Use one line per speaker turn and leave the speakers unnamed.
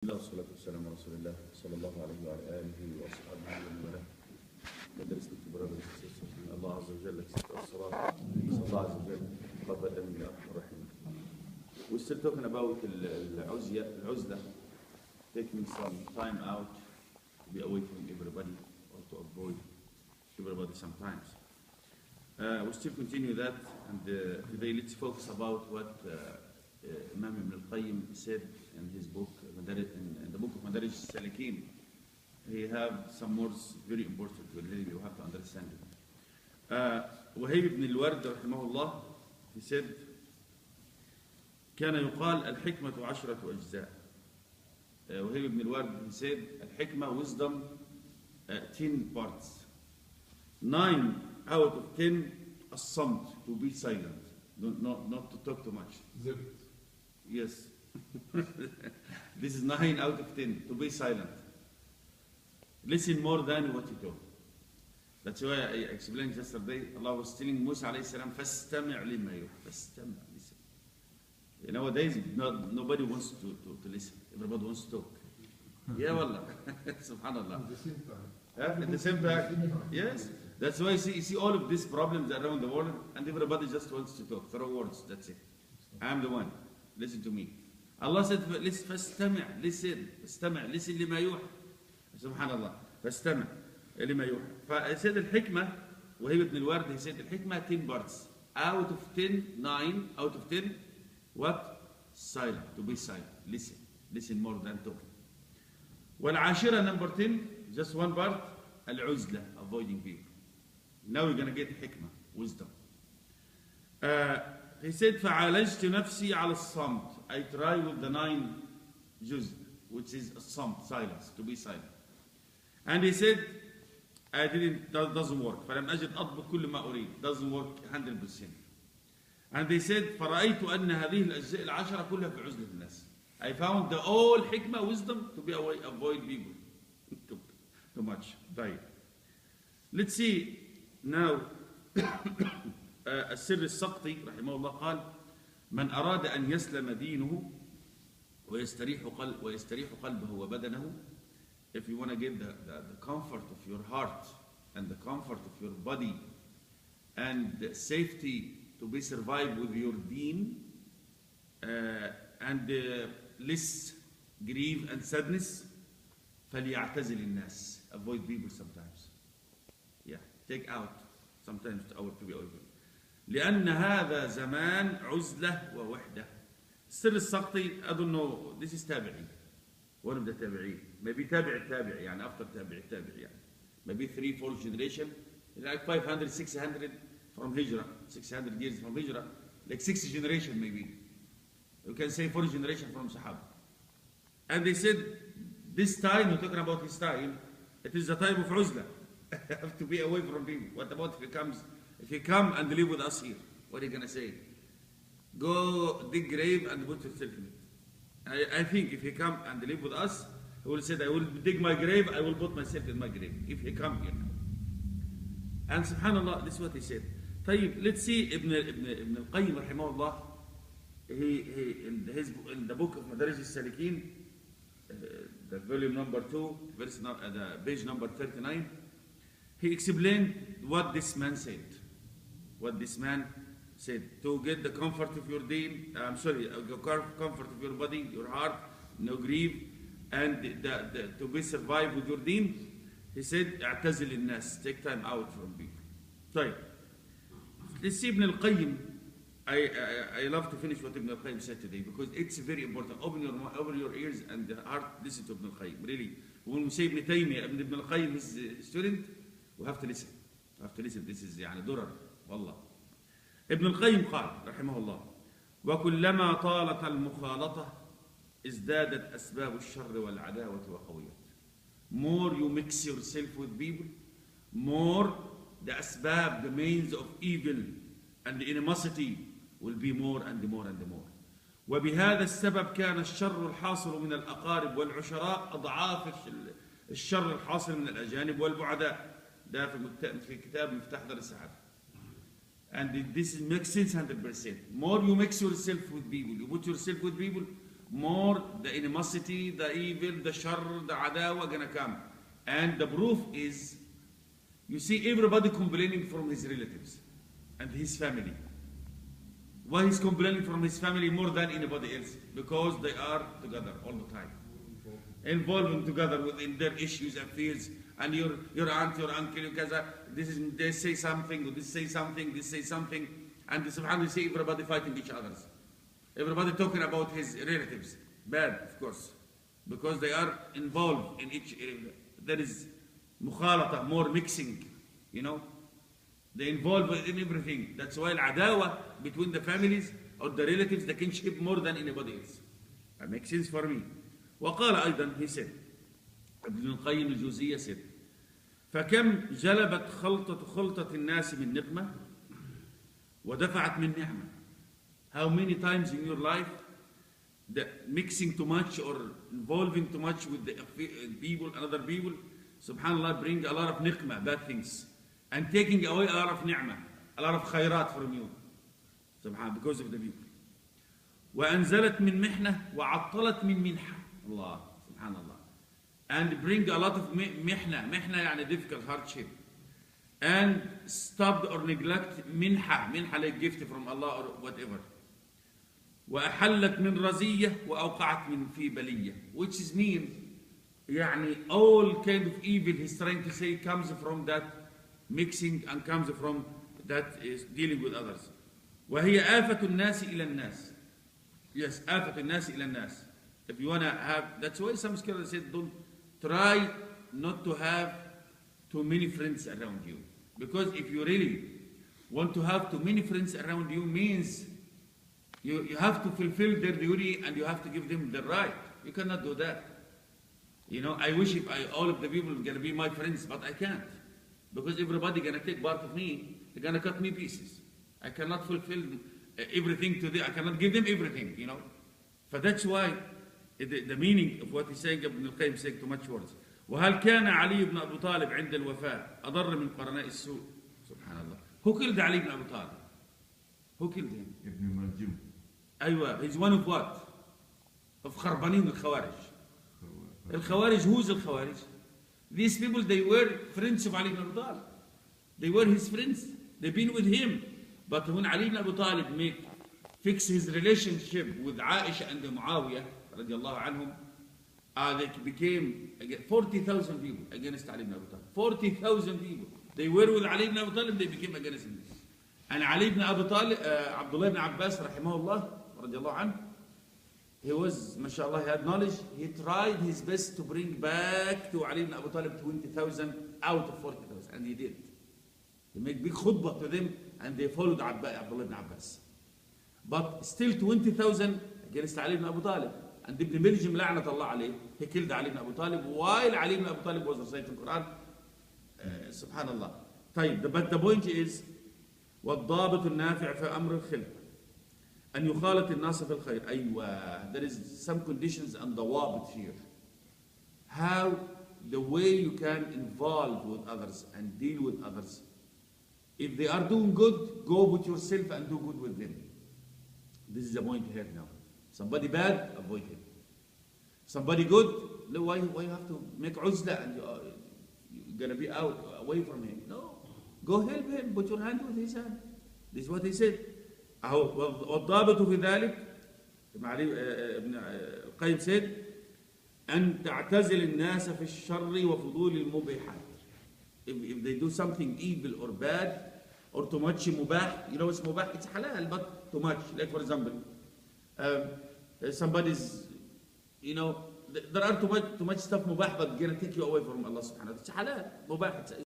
الله والصلاة والسلام على رسول الله صلى الله عليه وعلى آله وأصحابه ومن والاه. مدرسة الكبرى الله عز وجل الصلاة صلى الله عز وجل قبل من الأرحم الرحيم. We're still talking about العزلة, taking some time out to be away from everybody or to avoid everybody sometimes. We still continue that, and today let's focus about what Imam Ibn al-Qayyim said in his book, in the book of Pondering. He have some words very important, really you have to understand it. Wahib ibn al-Ward rahimahullah, he said, كان يقال الحكمة 10 أجزاء. Wahib ibn al-Ward, he said, الحكمة, wisdom, 10 parts. 9 out of 10 الصمت, to be silent, not to talk too much. Yes. This is 9 out of 10, to be silent. Listen more than what you talk. That's why I explained yesterday, Allah was telling Musa alayhi salam, فَاسْتَمِعْ لِمَا يُوحَى. فَاسْتَمِعْ, listen. Nowadays, nobody wants to listen. Everybody wants to talk. Yeah, wallah. Subhanallah. At the same time, yes. That's why you see all of these problems around the world, and everybody just wants to talk. Throw words, that's it. I'm the one. Listen to me. Allah said, فَاسْتَمِعْ, listen. فَاسْتَمِعْ, listen لِمَا يُوحَى. Subhanallah. فَاسْتَمِعْ لِمَا يُوحَى. He said الحكمة, Wahib ibn al-Ward, he said الحكمة 10 parts. Out of 10, 9 out of 10, what? Silent, to be silent. Listen. Listen more than talking. والعاشرة, number 10, just one part, العزلة, avoiding people. Now we're going to get hikmah, wisdom. He said, فَعَالَجْتُ نَفْسِي عَلَى الصَّمْتِ. I try with the 9 juz, which is الصمت, silence, to be silent. And he said, doesn't work. فَلَمْ أَجِدْ أَضْبُطْ كُلِّ مَا أُرِيد. Doesn't work 100%. And they said, فَرَأَيْتُ أَنَّ هَذِهِ الْأَجْزَاءِ الْعَشَرَةِ كُلَّهَا فِي عُزْلَةِ النَّاسِ. I found the all hikmah, wisdom, to be avoid people too much. Right. Let's see now. السر السقطي رحمه الله قال: من أراد أن يسلم دينه ويستريح قلبه وبدنه. If you want to get the comfort of your heart and the comfort of your body and the safety to be survived with your deen, and less grief and sadness, فليعتزل الناس. Avoid people sometimes. Yeah, take out sometimes to be over. لأن هذا زمان عزلة ووحدة. السر السقطي, I don't know, this is تابعي, one of the تابعين, maybe تابعي, يعني after تابعي, يعني maybe 3-4 generation, like 500-600 from Hijrah, 600 years from Hijrah, like 6 generation maybe. You can say 4 generation from Sahaba. And they said, this time, we're talking about his time, it is the time of Uzla. Have to be away from people. What about if he come and live with us here? What are you going to say? Go dig grave and put yourself in it. I think if he come and live with us, he will say, I will dig my grave, I will put myself in my grave. If he come here. And subhanallah, this is what he said. طيب, let's see Ibn al-Qayyim rahimahullah. He in the book of Madarij al-Salikin, the volume number 2, the page number 39, he explained what this man said. What this man said. To get the comfort of your deen, the comfort of your body, your heart, no grief, and to be survived with your deen, he said, اعتزل الناس, take time out from people. طيب. Let's see Ibn al-Qayyim. I love to finish what Ibn al-Qayyim said today because it's very important. Open your ears and the heart, listen to Ibn al-Qayyim. Really. When we say Ibn Taymiyyah, Ibn al-Qayyim is a student, we have to listen. We have to listen. This is يعني درر والله. ابن القيم قال رحمه الله: وكلما طالت المخالطة ازدادت أسباب الشر والعداوة وقويت. More you mix yourself with people, more the asbab, the means of evil and the animosity will be more and more and more. وبهذا السبب كان الشر الحاصل من الأقارب والعشراء أضعاف الشر الحاصل من الأجانب والبعداء. ده في كتاب مفتاح دار السعادة. And this makes sense 100%. More you mix yourself with people, you put yourself with people, more the animosity, the evil, the shar, the adawa gonna come. And the proof is, you see everybody complaining from his relatives and his family. Why he's complaining from his family more than anybody else? Because they are together all the time. Involving together within their issues and fears. And your aunt, your uncle, they say something, or this say something, this say something. And subhanAllah, you see everybody fighting each other. Everybody talking about his relatives. Bad, of course. Because they are involved in each, there is mukhalata, more mixing, you know. They involve in everything. That's why al-adawa between the families or the relatives, the kinship more than anybody else. That makes sense for me. وقال أيضا, he said, ابن القيم الجوزية said, فكم جلبت خلطة الناس من نقمة ودفعت من نعمة. How many times in your life the mixing too much or involving too much with the people, another people, subhanAllah, bring a lot of niqmah, bad things, and taking away a lot of ni'mah, a lot of khairat from you, subhanAllah, because of the people. وأنزلت من محنة وعطلت من منحة. Allah, subhanAllah. And bring a lot of mihna. Mihna يعني difficult hardship. And stopped or neglect minha. Minha like gift from Allah or whatever. وأحلت من رزية وأوقعت من في بلية. Which is mean, يعني all kind of evil he's trying to say comes from that mixing and comes from that is dealing with others. وهي آفة الناس إلى الناس. Yes, آفة الناس إلى الناس. If you want to have, that's why some scholars said, don't try not to have too many friends around you. Because if you really want to have too many friends around you, means you have to fulfill their duty and you have to give them the right. You cannot do that. You know, I wish if all of the people are going to be my friends, but I can't. Because everybody going to take part of me, they're going to cut me pieces. I cannot fulfill everything to them. I cannot give them everything, you know. But that's why the meaning of what he's saying, Ibn al-Qayyim saying too much words. وهل كان علي بن أبو طالب عند الوفاة أضر من قرناء السوء؟ سبحان الله. Who killed Ali ibn Abu Talib? Who killed him?
ابن مرجم.
أيوة, he's one of what? Of خربانين الخوارج. الخوارج, who's الخوارج? These people, they were friends of Ali ibn Abu Talib. They were his friends. They've been with him. But when Ali ibn Abu Talib fix his relationship with Aisha and Muawiyah, radiallahu anhum, they became 40,000 people against Ali ibn Abu Talib. 40,000 people. They were with Ali ibn Abu Talib, they became against him. And Ali ibn Abu Talib, Abdullah ibn Abbas, rahimahullah, radiallahu anhu, he was, mashallah, he had knowledge. He tried his best to bring back to Ali ibn Abu Talib 20,000 out of 40,000. And he did. He made big khutbah to them and they followed Abdullah ibn Abbas. But still 20,000 against Ali ibn Abu Talib. And Ibn Miljam, la'nat Allah alayh, he killed Ali ibn Abu Talib while Ali ibn Abu Talib was reciting the Quran. Subhanallah. But the point is, والضابط النافع في أمر الخلق أن يخالط الناس في الخير. أيوة, there is some conditions and ضوابط here. How the way you can involve with others and deal with others. If they are doing good, go with yourself and do good with them. This is the point here now. Somebody bad, avoid him. Somebody good, why you have to make uzla and you're going to be away from him? No. Go help him, put your hand with his hand. This is what he said. والضابط في ذلك, ابن القيم said, أن تعتزل الناس في الشر وفضول المبيحات. If they do something evil or bad or too much mubah, you know it's mubah, it's halal, but too much. Like for example, somebody's, you know, there are too much stuff mubah, but gonna take you away from Allah subhanahu wa ta'ala. It's halal, mubah.